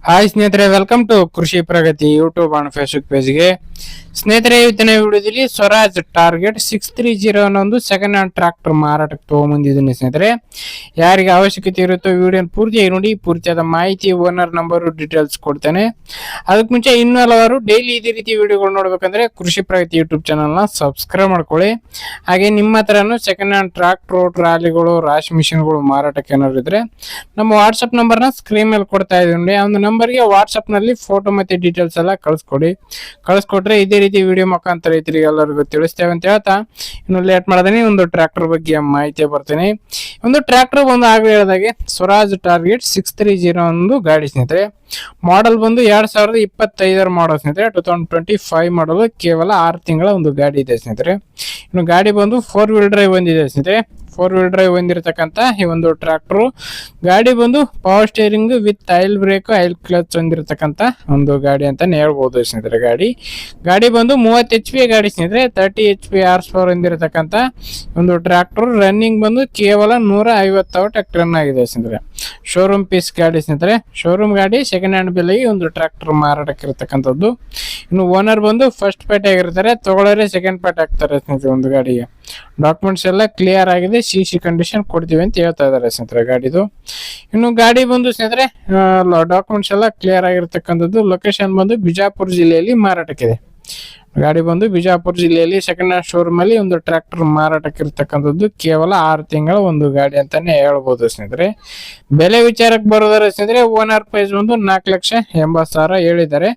Hi ಸ್ನೇಹಿತರೆ, welcome to ಕೃಷಿ ಪ್ರಗತಿ YouTube and Facebook ಪೇಜ್ಗೆ. ಸ್ನೇಹಿತರೆ, ಇವತ್ತಿನ ವಿಡಿಯೋದಲ್ಲಿ ಸ್ವರಾಜ್ ಟಾರ್ಗೆಟ್ 630 ಅನ್ನೋ ಒಂದು ಸೆಕೆಂಡ್ ಹ್ಯಾಂಡ್ ಟ್ರಾಕ್ಟರ್ ಮಾರಾಟಕ್ಕೆ ತಗೊಂಡ್ಬಂದಿದ್ದೀನಿ. ಸ್ನೇಹಿತರೆ, ಯಾರಿಗೆ ಅವಶ್ಯಕತೆ ಇರುತ್ತೋ ವಿಡಿಯೋ ಪೂರ್ತಿಯಾಗಿ ನೋಡಿ. ಪೂರ್ತಿಯಾದ ಮಾಹಿತಿ, ಓನರ್ ನಂಬರ್, ಡೀಟೇಲ್ಸ್ ಕೊಡ್ತೇನೆ. ಅದಕ್ಕೆ ಮುಂಚೆ ಇನ್ನೂ ಹಲವಾರು ಡೈಲಿ ಇದೇ ರೀತಿ ವಿಡಿಯೋಗಳು ನೋಡ್ಬೇಕಂದ್ರೆ ಕೃಷಿ ಪ್ರಗತಿ ಯೂಟ್ಯೂಬ್ ಚಾನಲ್ನ ಸಬ್ಸ್ಕ್ರೈಬ್ ಮಾಡ್ಕೊಳ್ಳಿ. ಹಾಗೆ ನಿಮ್ಮ ಹತ್ರನೂ ಸೆಕೆಂಡ್ ಹ್ಯಾಂಡ್ ಟ್ರಾಕ್ಟರ್, ಟ್ರಾಲಿಗಳು, ರಾಶಿ ಮಿಷಿನ್ಗಳು ಮಾರಾಟಕ್ಕೆ ಏನಾದ್ರು ಇದ್ರೆ ನಮ್ಮ ವಾಟ್ಸ್ಆಪ್ ನಂಬರ್ನ ಸ್ಕ್ರೀನ್ ಮೇಲೆ ಕೊಡ್ತಾ ಇದ್ದೀನಿ. ಆ ಒಂದು ನಂಬರ್ಗೆ ವಾಟ್ಸ್ಆಪ್ ನಲ್ಲಿ ಫೋಟೋ ಮತ್ತೆ ಡೀಟೇಲ್ಸ್ ಎಲ್ಲ ಕಳಿಸ್ಕೊಟ್ರೆ ಇದೇ ರೀತಿ ವಿಡಿಯೋ ಮುಖಾಂತರ ರೈತರಿಗೆ ಎಲ್ಲರಿಗೂ ತಿಳಿಸ್ತೇವೆ ಅಂತ ಹೇಳ್ತಾ ಇನ್ನು ಲೇಟ್ ಮಾಡದೇನೆ ಒಂದು ಟ್ರ್ಯಾಕ್ಟರ್ ಬಗ್ಗೆ ಮಾಹಿತಿ ಬರ್ತೀನಿ. ಒಂದು ಟ್ರ್ಯಾಕ್ಟರ್ ಬಂದು ಆಗಲೇ ಹೇಳಿದಾಗೆ ಸ್ವರಾಜ್ ಟಾರ್ಗೆಟ್ 630 ಒಂದು ಗಾಡಿ ಸ್ನೇಹಿತರೆ. ಮಾಡಲ್ ಬಂದು 2025 ಮಾಡಲ್ ಸ್ನೇಹಿತರೆ. 2025 ಮಾಡಲ್, ಕೇವಲ 6 ತಿಂಗಳ ಒಂದು ಗಾಡಿ ಇದೆ ಸ್ನೇಹಿತರೆ. ಇನ್ನು ಗಾಡಿ ಬಂದು 4 ವೀಲ್ ಡ್ರೈವ್ ಬಂದಿದೆ ಸ್ನೇಹಿತರೆ. 4 ವೀಲ್ ಡ್ರೈವ್ ಹೊಂದಿರತಕ್ಕಂತ ಈ ಒಂದು ಟ್ರಾಕ್ಟರ್ ಗಾಡಿ ಬಂದು power steering with oil brake, oil clutch ಹೊಂದಿರತಕ್ಕಂತ ಒಂದು ಗಾಡಿ ಅಂತಾನೆ ಹೇಳ್ಬಹುದು ಸ್ನೇಹಿತರೆ. ಗಾಡಿ ಬಂದು 30 HP ಗಾಡಿ ಸ್ನೇಹಿತರೆ. 30 HP ಹಾರ್ಸ್ ಪವರ್ ಹೊಂದಿರತಕ್ಕಂತ ಒಂದು ಟ್ರಾಕ್ಟರ್. ರನ್ನಿಂಗ್ ಬಂದು ಕೇವಲ 150 ಟ್ರಾಕ್ಟರ್ ರನ್ ಆಗಿದೆ ಸ್ನೇಹಿತರೆ. ಶೋರೂಮ್ ಪೀಸ್ ಗಾಡಿ ಸ್ನೇಹಿತರೆ. ಶೋರೂಮ್ ಗಾಡಿ, ಸೆಕೆಂಡ್ ಹ್ಯಾಂಡ್ ಬೆಲೆಗೆ ಒಂದು ಟ್ರಾಕ್ಟರ್ ಮಾರಾಟಕ್ಕೆ ಇರತಕ್ಕಂಥದ್ದು. ಇನ್ನು ಓನರ್ ಬಂದು ಫಸ್ಟ್ ಪೇಟೆ ಆಗಿರ್ತಾರೆ, ತಗೊಳ್ಳೋರೆ ಸೆಕೆಂಡ್ ಪೇಟೆ ಆಗ್ತಾರೆ ಸ್ನೇಹಿತರೆ. ಒಂದು ಗಾಡಿಗೆ ಡಾಕ್ಯುಮೆಂಟ್ಸ್ ಎಲ್ಲ ಕ್ಲಿಯರ್ ಆಗಿದೆ, CC ಕಂಡೀಷನ್ ಕೊಡ್ತೀವಿ ಅಂತ ಹೇಳ್ತಾ ಇದಾರೆ ಸ್ನೇಹಿತರೆ ಗಾಡಿದು. ಇನ್ನು ಗಾಡಿ ಬಂದು ಸ್ನೇಹಿತರೆ ಡಾಕ್ಯುಮೆಂಟ್ಸ್ ಎಲ್ಲ ಕ್ಲಿಯರ್ ಆಗಿರ್ತಕ್ಕಂಥದ್ದು. ಲೊಕೇಶನ್ ಬಂದು ಬಿಜಾಪುರ ಜಿಲ್ಲೆಯಲ್ಲಿ ಮಾರಾಟಕ್ಕಿದೆ. ಗಾಡಿ ಬಂದು ಬಿಜಾಪುರ ಜಿಲ್ಲೆಯಲ್ಲಿ ಸೆಕೆಂಡ್ ಹ್ಯಾಂಡ್ ಶೋರೂಮ್ ಅಲ್ಲಿ ಒಂದು ಟ್ರಾಕ್ಟರ್ ಮಾರಾಟಕ್ಕೆ ಇರ್ತಕ್ಕಂಥದ್ದು. ಕೇವಲ 6 ತಿಂಗಳ ಒಂದು ಗಾಡಿ ಅಂತಾನೆ ಹೇಳ್ಬೋದು ಸ್ನೇಹಿತರೆ. ಬೆಲೆ ವಿಚಾರಕ್ಕೆ ಬರೋದಾರೆ ಸ್ನೇಹಿತರೆ, ಓನರ್ ಪ್ರೈಸ್ ಒಂದು 4,80,000 ಹೇಳಿದ್ದಾರೆ.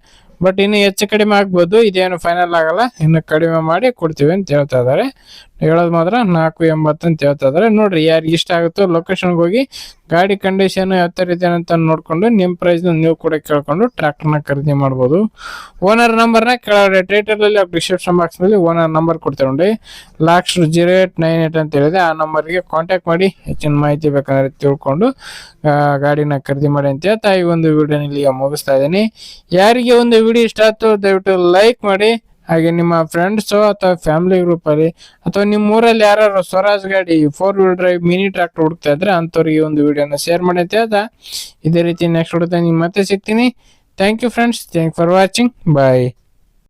ಬಟ್ ಇನ್ನು ಹೆಚ್ಚು ಕಡಿಮೆ ಆಗ್ಬೋದು, ಇದೇನು ಫೈನಲ್ ಆಗಲ್ಲ, ಇನ್ನು ಕಡಿಮೆ ಮಾಡಿ ಕೊಡ್ತೀವಿ ಅಂತ ಹೇಳ್ತಾ ಇದಾರೆ. ಹೇಳೋದು ಮಾತ್ರ 4,80,000 ಅಂತ ಹೇಳ್ತಾ ಇದಾರೆ. ನೋಡ್ರಿ, ಯಾರಿಗೆ ಇಷ್ಟ ಆಗುತ್ತೋ ಲೊಕೇಶನ್ಗೆ ಹೋಗಿ ಗಾಡಿ ಕಂಡೀಷನ್ ಯಾವ ಥರ ಇದೆ ಅಂತ ನೋಡ್ಕೊಂಡು ನಿಮ್ಮ ಪ್ರೈಸ್ ನೀವು ಕೂಡ ಕೇಳ್ಕೊಂಡು ಟ್ರಾಕ್ಟರ್ನ ಖರೀದಿ ಮಾಡ್ಬೋದು. ಓನರ್ ನಂಬರ್ನ ಕೆಳಗಡೆ ಟೈಟಲ್ ಅಲ್ಲಿ ಡಿಸ್ಕ್ರಿಪ್ಷನ್ ಬಾಕ್ಸ್ ನಲ್ಲಿ ಓನರ್ ನಂಬರ್ ಕೊಡ್ತೇವೆ ನೋಡಿ. ಲಾಸ್ಟ್ 0898 ಅಂತ ಹೇಳಿದೆ. ಆ ನಂಬರ್ಗೆ ಕಾಂಟ್ಯಾಕ್ಟ್ ಮಾಡಿ ಹೆಚ್ಚಿನ ಮಾಹಿತಿ ಬೇಕಂದ್ರೆ ತಿಳ್ಕೊಂಡು ಗಾಡಿನ ಖರೀದಿ ಮಾಡಿ ಅಂತ ಹೇಳ್ತಾ ಈ ಒಂದು ವಿಡಿಯೋನ ಇಲ್ಲಿಗೆ ಮುಗಿಸ್ತಾ ಇದ್ದೀನಿ. ಯಾರಿಗೆ ಒಂದು ವಿಡಿಯೋ ಇಷ್ಟ ಆಯ್ತು ದಯವಿಟ್ಟು ಲೈಕ್ ಮಾಡಿ. ಹಾಗೆ ನಿಮ್ಮ ಫ್ರೆಂಡ್ಸ್ ಅಥವಾ ಫ್ಯಾಮಿಲಿ ಗ್ರೂಪ್ ಅಲ್ಲಿ ಅಥವಾ ನಿಮ್ಮ ಊರಲ್ಲಿ ಯಾರು ಸ್ವರಾಜ್ ಗಾಡಿ 4 ವೀಲ್ ಡ್ರೈವ್ ಮಿನಿ ಟ್ರಾಕ್ಟರ್ ಹುಡುಕ್ತಾ ಇದ್ರೆ ಅಂಥವ್ರಿಗೆ ಒಂದು ವಿಡಿಯೋನ ಶೇರ್ ಮಾಡಿ ಅಂತ ಹೇಳ್ತಾ ಇದೇ ರೀತಿ ನೆಕ್ಸ್ಟ್ ಹುಡುಕ್ತಾ ಮತ್ತೆ ಸಿಗ್ತೀನಿ. Thank you friends, thank for watching, bye.